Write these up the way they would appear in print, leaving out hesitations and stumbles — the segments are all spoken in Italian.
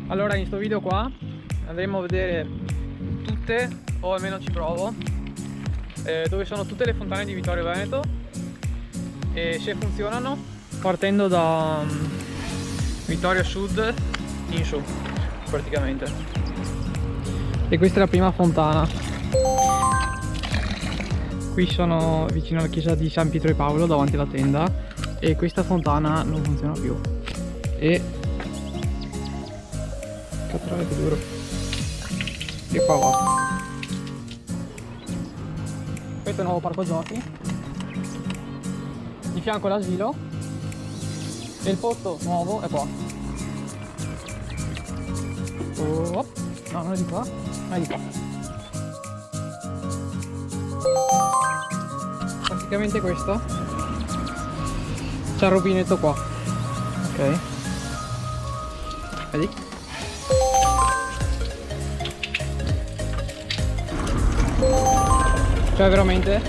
Allora, in questo video qua andremo a vedere tutte, o almeno ci provo, dove sono tutte le fontane di Vittorio Veneto e se funzionano, partendo da Vittorio Sud in su praticamente. E questa è la prima fontana. Qui sono vicino alla chiesa di San Pietro e Paolo, davanti alla tenda, e questa fontana non funziona più. E catturare più duro. E qua va. Questo è il nuovo parco giochi, di fianco all'asilo, e il posto nuovo è qua. Oh, no, non è di qua, ma è di qua. Praticamente questo, c'è il rubinetto qua, ok? Vedi? Cioè veramente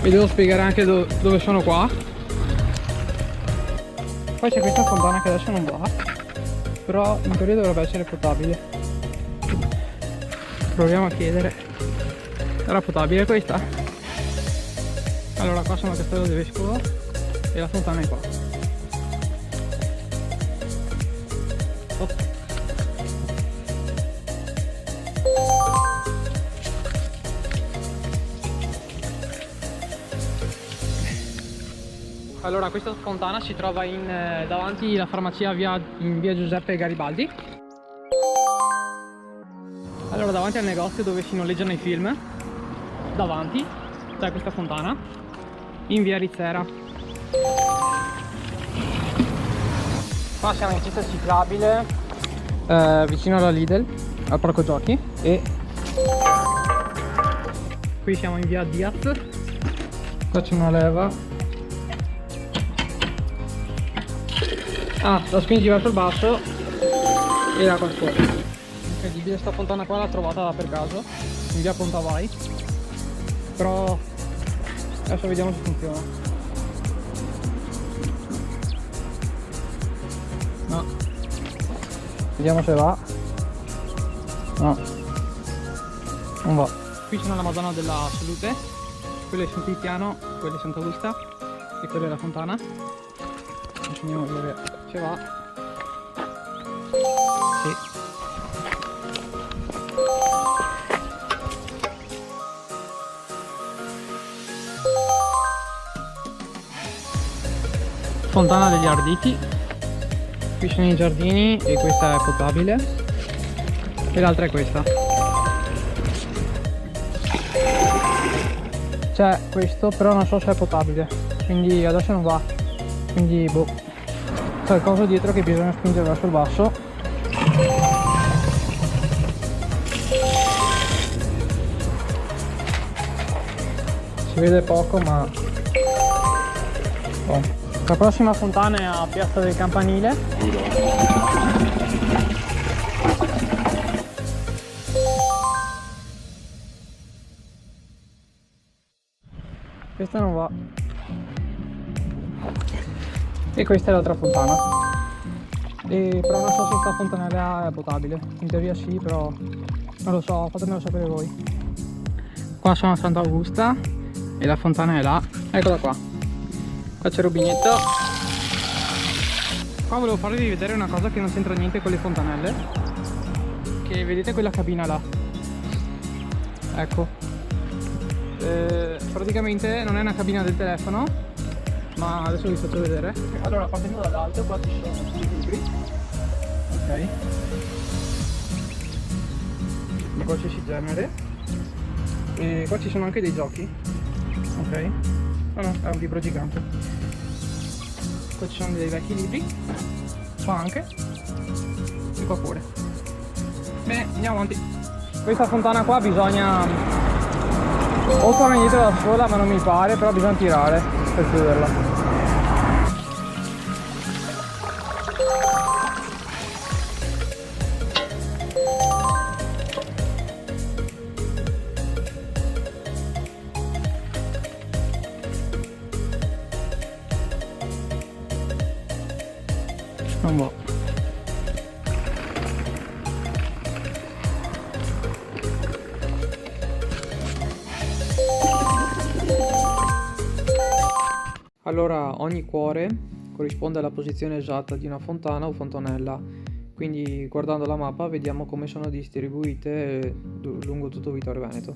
vi devo spiegare anche dove sono qua. Poi c'è questa fontana che adesso non va, però in teoria dovrebbe essere potabile. Proviamo a chiedere. Era potabile questa? Allora, qua sono a Castello del Vescovo e la fontana è qua. Oh. Allora, questa fontana si trova davanti alla farmacia in via Giuseppe Garibaldi. Allora, davanti al negozio dove si noleggiano i film, davanti c'è questa fontana, in via Rizzera. Qua siamo in pista ciclabile, vicino alla Lidl, al parco giochi, e qui siamo in via Diaz. Qua c'è una leva. La spingi verso il basso e l'acqua scorre. Incredibile, sta fontana qua l'ho trovata per caso in via Pontavai, però adesso vediamo se funziona. No, vediamo se va. No, non va. Qui sono la Madonna della Salute, quella è San Tiziano, quella è Sant'Augusta e quella è la fontana. Adesso andiamo a vedere se va. Sì. Fontana degli Arditi. Qui sono i giardini e questa è potabile e l'altra è questa. C'è questo, però non so se è potabile, quindi adesso non va, quindi boh. C'è il coso dietro che bisogna spingere verso il basso. Si vede poco, ma oh. La prossima fontana è a Piazza del Campanile. Questa non va. E questa è l'altra fontana. Però non so se questa fontanella è potabile. In teoria sì, però non lo so, fatemelo sapere voi. Qua sono a Sant'Augusta e la fontana è là. Eccola qua. Qua c'è il rubinetto. Qua volevo farvi vedere una cosa che non c'entra niente con le fontanelle, che vedete quella cabina là, ecco, praticamente non è una cabina del telefono, ma adesso vi faccio vedere. Allora, partendo dall'alto, qua ci sono tutti i libri, ok, di qualsiasi genere, e qua ci sono anche dei giochi, ok. No, no, è un libro gigante. Qua ci sono dei vecchi libri, qua anche, e qua pure. Bene, andiamo avanti. Questa fontana qua bisogna o tornare indietro da sola, ma non mi pare, però bisogna tirare per chiuderla. Non va. Allora, ogni cuore corrisponde alla posizione esatta di una fontana o fontanella, quindi guardando la mappa vediamo come sono distribuite lungo tutto Vittorio Veneto.